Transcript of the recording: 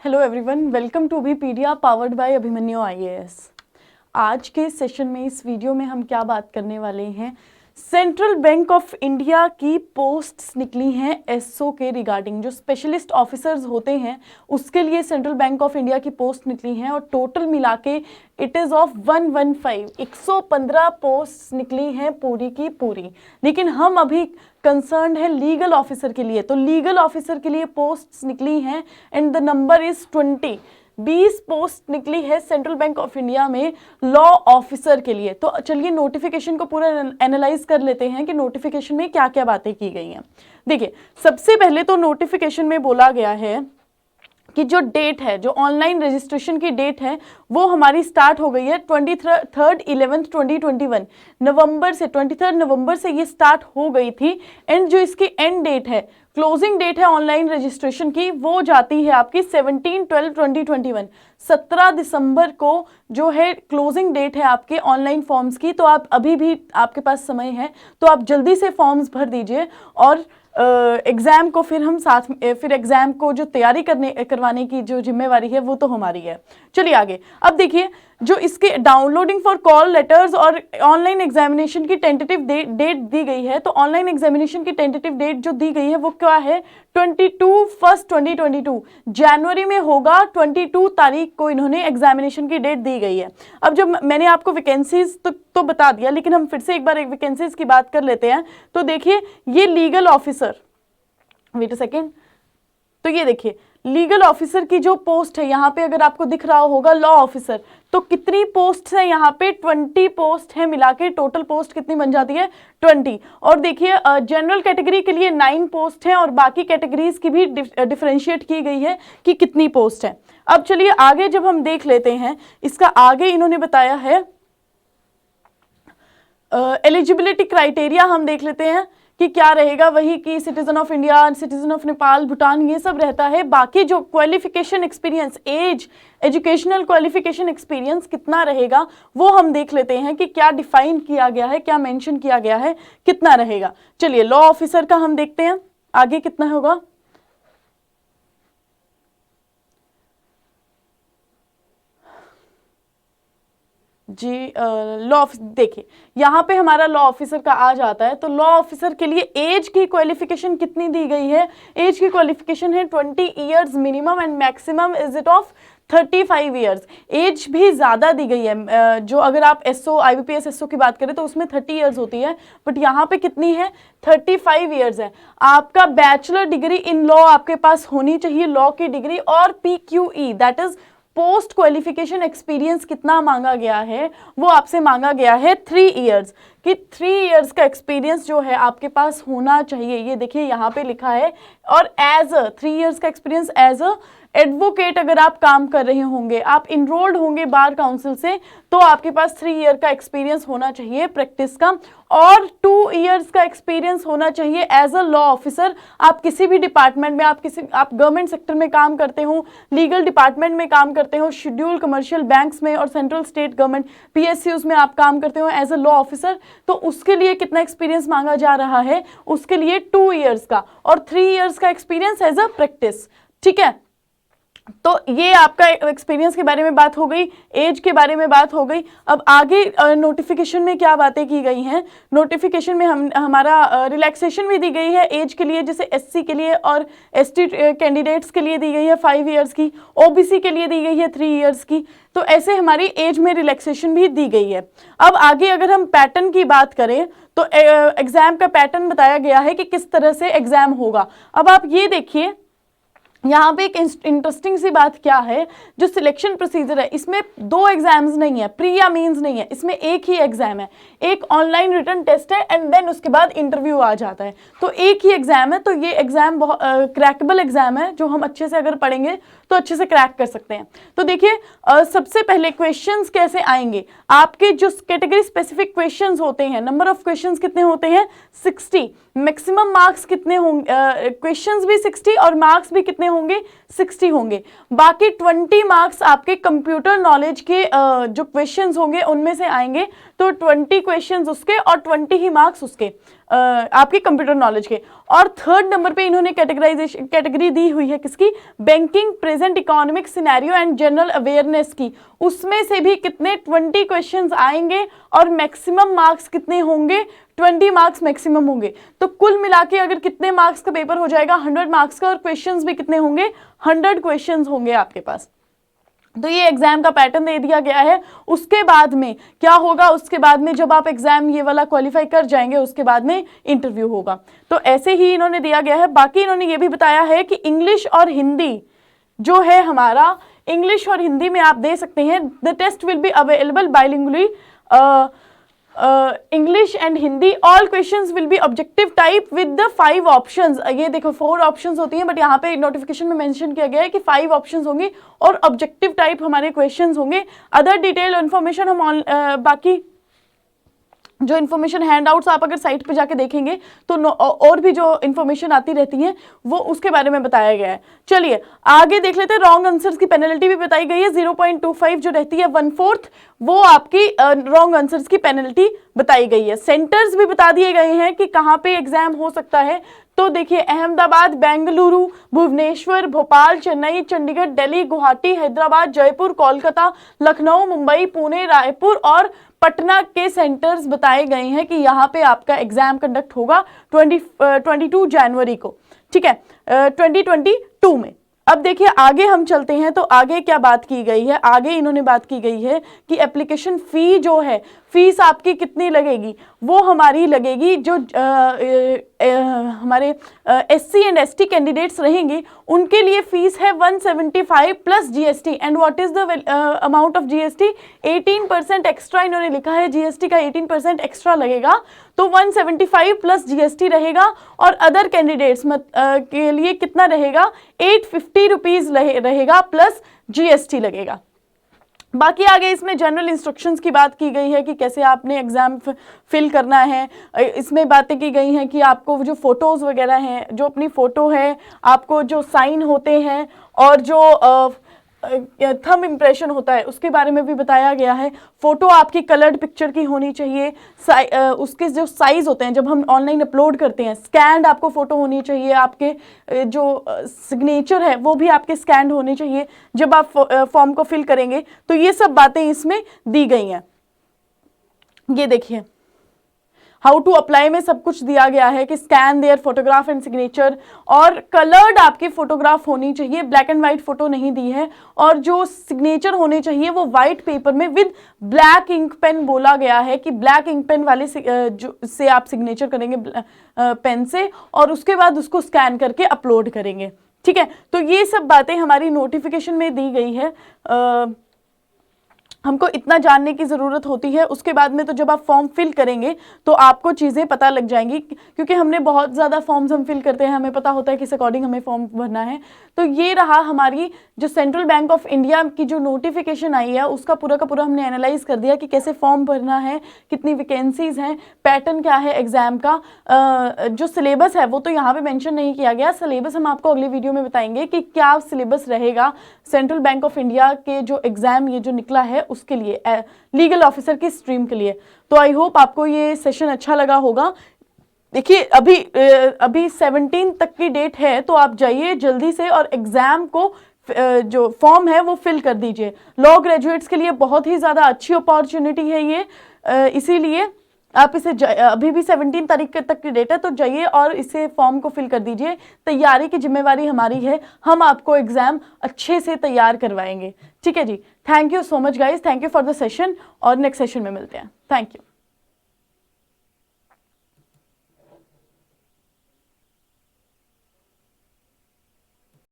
Hello everyone, welcome to Abhipedia powered by Abhimanyu IAS. आज के session में इस वीडियो में हम क्या बात करने वाले हैं, सेंट्रल बैंक ऑफ इंडिया की पोस्ट्स निकली हैं एसओ के रिगार्डिंग। जो स्पेशलिस्ट ऑफिसर्स होते हैं उसके लिए सेंट्रल बैंक ऑफ इंडिया की पोस्ट निकली हैं और टोटल मिला के इट इज़ ऑफ 115 पोस्ट निकली हैं पूरी की पूरी। लेकिन हम अभी कंसर्न है लीगल ऑफिसर के लिए, तो लीगल ऑफिसर के लिए पोस्ट्स निकली हैं and the number is 20 post निकली है सेंट्रल बैंक ऑफ इंडिया में लॉ ऑफिसर के लिए। तो चलिए नोटिफिकेशन को पूरा एनालाइज कर लेते हैं कि नोटिफिकेशन में क्या क्या बातें की गई हैं। देखिए, सबसे पहले तो नोटिफिकेशन में बोला गया है कि जो डेट है, जो ऑनलाइन रजिस्ट्रेशन की डेट है वो हमारी स्टार्ट हो गई है 23/11/2021 नवंबर से, 23 नवंबर से ये स्टार्ट हो गई थी। एंड जो इसकी एंड डेट है, क्लोजिंग डेट है ऑनलाइन रजिस्ट्रेशन की, वो जाती है आपकी 17/12/2021 17 दिसंबर को जो है क्लोजिंग डेट है आपके ऑनलाइन फॉर्म्स की। तो आप अभी भी आपके पास समय है, तो आप जल्दी से फॉर्म्स भर दीजिए और एग्ज़ाम को फिर हम साथ में, फिर एग्ज़ाम को जो तैयारी करवाने की जो जिम्मेवारी है वो तो हमारी है। चलिए आगे। अब देखिए, जो इसके डाउनलोडिंग फॉर कॉल लेटर्स और ऑनलाइन एग्जामिनेशन की टेंटेटिव डेट दी गई है। तो ऑनलाइन एग्जामिनेशन की टेंटेटिव डेट जो दी गई है वो क्या है, 22/1/2022 जनवरी में होगा। 22 तारीख को इन्होंने एग्जामिनेशन की डेट दी गई है। अब जब मैंने आपको वैकेंसीज तो बता दिया, लेकिन हम फिर से एक बार वैकेंसीज की बात कर लेते हैं। तो देखिए, ये legal officer, wait a second, तो ये देखिए लीगल ऑफिसर की जो पोस्ट है यहाँ पे, अगर आपको दिख रहा होगा लॉ ऑफिसर, तो कितनी पोस्ट है यहाँ पे, 20 पोस्ट है। मिला के टोटल पोस्ट कितनी बन जाती है, 20। और देखिए जनरल कैटेगरी के लिए 9 पोस्ट है और बाकी कैटेगरीज की भी डिफरेंशिएट की गई है कि कितनी पोस्ट है। अब चलिए आगे जब हम देख लेते हैं, इसका आगे इन्होंने बताया है एलिजिबिलिटी क्राइटेरिया, हम देख लेते हैं कि क्या रहेगा। वही कि citizen of India, citizen of Nepal, Bhutan, ये सब रहता है। बाकी जो qualification experience, age, educational qualification experience कितना रहेगा वो हम देख लेते हैं कि क्या डिफाइन किया गया है, क्या मेंशन किया गया है, कितना रहेगा। चलिए लॉ ऑफिसर का हम देखते हैं आगे कितना होगा। जी लॉ देखिए यहाँ पे हमारा लॉ ऑफिसर का आ जाता है। तो लॉ ऑफिसर के लिए एज की क्वालिफिकेशन कितनी दी गई है, एज की क्वालिफिकेशन है 20 years minimum and maximum is it of 35 years. Age भी ज़्यादा दी गई है। जो अगर आप एसओ, आईबीपीएस एसओ की बात करें तो उसमें 30 ईयर्स होती है, बट यहाँ पे कितनी है, 35 ईयर्स है। आपका बैचलर डिग्री इन लॉ आपके पास होनी चाहिए, लॉ की डिग्री, और PQE that is post qualification experience कितना मांगा गया है, वो आपसे मांगा गया है 3 ईयर्स, कि 3 ईयर्स का एक्सपीरियंस जो है आपके पास होना चाहिए। ये देखिए यहाँ पे लिखा है। और एज अ 3 ईयर्स का एक्सपीरियंस एज अ एडवोकेट अगर आप काम कर रहे होंगे, आप इनरोल्ड होंगे बार काउंसिल से, तो आपके पास 3 ईयर का एक्सपीरियंस होना चाहिए प्रैक्टिस का, और 2 ईयर्स का एक्सपीरियंस होना चाहिए एज अ लॉ ऑफिसर। आप किसी भी डिपार्टमेंट में, आप गवर्नमेंट सेक्टर में काम करते हो, लीगल डिपार्टमेंट में काम करते हो, शेड्यूल कमर्शियल बैंक्स में और सेंट्रल स्टेट गवर्नमेंट PSUs में आप काम करते हो एज अ लॉ ऑफिसर, तो उसके लिए कितना एक्सपीरियंस मांगा जा रहा है, उसके लिए 2 ईयर्स का और 3 ईयर्स का एक्सपीरियंस एज अ प्रैक्टिस। ठीक है, तो ये आपका एक्सपीरियंस के बारे में बात हो गई, एज के बारे में बात हो गई। अब आगे नोटिफिकेशन में क्या बातें की गई हैं। नोटिफिकेशन में हमारा रिलैक्सेशन भी दी गई है एज के लिए, जैसे SC के लिए और ST कैंडिडेट्स के लिए दी गई है 5 ईयर्स की, OBC के लिए दी गई है 3 ईयर्स की। तो ऐसे हमारी एज में रिलैक्सेशन भी दी गई है। अब आगे अगर हम पैटर्न की बात करें तो एग्जाम का पैटर्न बताया गया है कि किस तरह से एग्जाम होगा। अब आप ये देखिए यहाँ पे एक इंटरेस्टिंग सी बात क्या है, जो सिलेक्शन प्रोसीजर है इसमें 2 एग्जाम्स नहीं है, प्री या मेंस नहीं है, इसमें एक ही एग्जाम है। एक ऑनलाइन रिटन टेस्ट है एंड देन उसके बाद इंटरव्यू आ जाता है। तो एक ही एग्जाम है, तो ये एग्जाम बहुत क्रैकेबल एग्जाम है, जो हम अच्छे से अगर पढ़ेंगे तो अच्छे से क्रैक कर सकते हैं। तो देखिए सबसे पहले क्वेश्चंस कैसे आएंगे, आपके जो कैटेगरी स्पेसिफिक क्वेश्चंस होते हैं, नंबर ऑफ क्वेश्चंस कितने होते हैं, 60। मैक्सिमम मार्क्स कितने होंगे, क्वेश्चंस भी 60 और मार्क्स भी कितने होंगे, 60 होंगे। बाकी 20 मार्क्स आपके कंप्यूटर नॉलेज के जो क्वेश्चंस होंगे उनमें से आएंगे, तो 20 क्वेश्चंस उसके और 20 ही मार्क्स उसके। आपकी कंप्यूटर नॉलेज के। और थर्ड नंबर पे इन्होंने कैटेगरी दी हुई है किसकी, banking, present economic scenario and general awareness की। उसमें से भी कितने 20 क्वेश्चंस आएंगे और मैक्सिमम मार्क्स कितने होंगे, 20 मार्क्स मैक्सिमम होंगे। तो कुल मिला के अगर कितने मार्क्स का पेपर हो जाएगा, 100 मार्क्स का, और क्वेश्चंस भी कितने होंगे, 100 क्वेश्चंस होंगे आपके पास। तो ये एग्जाम का पैटर्न दे दिया गया है। उसके बाद में क्या होगा, उसके बाद में जब आप एग्जाम ये वाला क्वालिफाई कर जाएंगे उसके बाद में इंटरव्यू होगा। तो ऐसे ही इन्होंने दिया गया है। बाकी इन्होंने ये भी बताया है कि इंग्लिश और हिंदी जो है हमारा, इंग्लिश और हिंदी में आप दे सकते हैं। The test will be available bilingually, English and Hindi. All questions will be objective type with the 5 options. ये देखो 4 ऑप्शंस होती हैं, बट यहाँ पे नोटिफिकेशन में मेंशन किया गया है कि 5 ऑप्शंस होंगी और ऑब्जेक्टिव टाइप हमारे क्वेश्चंस होंगे। अदर डिटेल इन्फॉर्मेशन हम बाकी जो इन्फॉर्मेशन हैंडआउट्स आप अगर साइट पे जाके देखेंगे तो और भी जो इन्फॉर्मेशन आती रहती है वो उसके बारे में बताया गया है। चलिए आगे देख लेते हैं। रॉन्ग आंसर्स की पेनल्टी भी बताई गई है, 0.25 जो रहती है 1/4, वो आपकी रॉन्ग आंसर्स की पेनल्टी बताई गई है। सेंटर्स भी बता दिए गए हैं कि कहाँ पे एग्जाम हो सकता है। तो देखिए अहमदाबाद, बेंगलुरु, भुवनेश्वर, भोपाल, चेन्नई, चंडीगढ़, दिल्ली, गुवाहाटी, हैदराबाद, जयपुर, कोलकाता, लखनऊ, मुंबई, पुणे, रायपुर और पटना के सेंटर्स बताए गए हैं कि यहाँ पे आपका एग्जाम कंडक्ट होगा 22 जनवरी को, ठीक है, 2022 में। अब देखिए आगे हम चलते हैं तो आगे क्या बात की गई है। आगे इन्होंने बात की गई है कि एप्लीकेशन फी जो है, फीस आपकी कितनी लगेगी, वो हमारी लगेगी जो हमारे SC एंड ST कैंडिडेट्स रहेंगे उनके लिए फीस है 175 plus GST। And what is the amount of GST, 18% extra इन्होंने लिखा है, GST का 18% एक्स्ट्रा लगेगा, तो 175 प्लस GST रहेगा। और अदर कैंडिडेट्स के लिए कितना रहेगा, 850 रुपीज रहेगा प्लस GST लगेगा। बाकी आगे इसमें जनरल इंस्ट्रक्शंस की बात की गई है कि कैसे आपने एग्जाम फिल करना है। इसमें बातें की गई हैं कि आपको जो फोटोज़ वगैरह हैं, जो अपनी फ़ोटो है, आपको जो साइन होते हैं और जो थंब इम्प्रेशन होता है उसके बारे में भी बताया गया है। फोटो आपकी कलर्ड पिक्चर की होनी चाहिए। उसके जो साइज होते हैं जब हम ऑनलाइन अपलोड करते हैं, स्कैंड आपको फोटो होनी चाहिए। आपके जो सिग्नेचर है वो भी आपके स्कैंड होने चाहिए जब आप फॉर्म को फिल करेंगे। तो ये सब बातें इसमें दी गई हैं। ये देखिए हाउ टू अप्लाई में सब कुछ दिया गया है कि scan their photograph and signature, और कलर्ड आपकी फोटोग्राफ होनी चाहिए, ब्लैक एंड व्हाइट फोटो नहीं दी है। और जो सिग्नेचर होने चाहिए वो व्हाइट पेपर में विद ब्लैक इंक पेन बोला गया है कि ब्लैक इंक पेन वाले से आप सिग्नेचर करेंगे पेन से, और उसके बाद उसको स्कैन करके अपलोड करेंगे, ठीक है। तो ये सब बातें हमारी नोटिफिकेशन में दी गई है। हमको इतना जानने की ज़रूरत होती है। उसके बाद में तो जब आप फॉर्म फिल करेंगे तो आपको चीज़ें पता लग जाएंगी, क्योंकि हमने बहुत ज़्यादा फॉर्म्स हम फिल करते हैं, हमें पता होता है किस अकॉर्डिंग हमें फॉर्म भरना है। तो ये रहा हमारी जो सेंट्रल बैंक ऑफ इंडिया की जो नोटिफिकेशन आई है उसका पूरा का पूरा हमने एनालाइज कर दिया कि कैसे फॉर्म भरना है, कितनी वैकेंसीज हैं, पैटर्न क्या है एग्जाम का। जो सिलेबस है वो तो यहाँ पे मेंशन नहीं किया गया। सिलेबस हम आपको अगले वीडियो में बताएंगे कि क्या सिलेबस रहेगा सेंट्रल बैंक ऑफ इंडिया के जो एग्जाम ये जो निकला है उसके लिए, लीगल ऑफिसर की स्ट्रीम के लिए। तो आई होप आपको ये सेशन अच्छा लगा होगा। देखिए अभी 17 तक की डेट है, तो आप जाइए जल्दी से और एग्जाम को जो फॉर्म है वो फिल कर दीजिए। लॉ ग्रेजुएट्स के लिए बहुत ही ज़्यादा अच्छी अपॉर्चुनिटी है ये, इसीलिए आप इसे अभी भी 17 तारीख तक की डेट है, तो जाइए और इसे फॉर्म को फिल कर दीजिए। तैयारी की जिम्मेवारी हमारी है, हम आपको एग्जाम अच्छे से तैयार करवाएंगे, ठीक है जी। Thank you so much guys, thank you for the session, और नेक्स्ट सेशन में मिलते हैं। Thank you.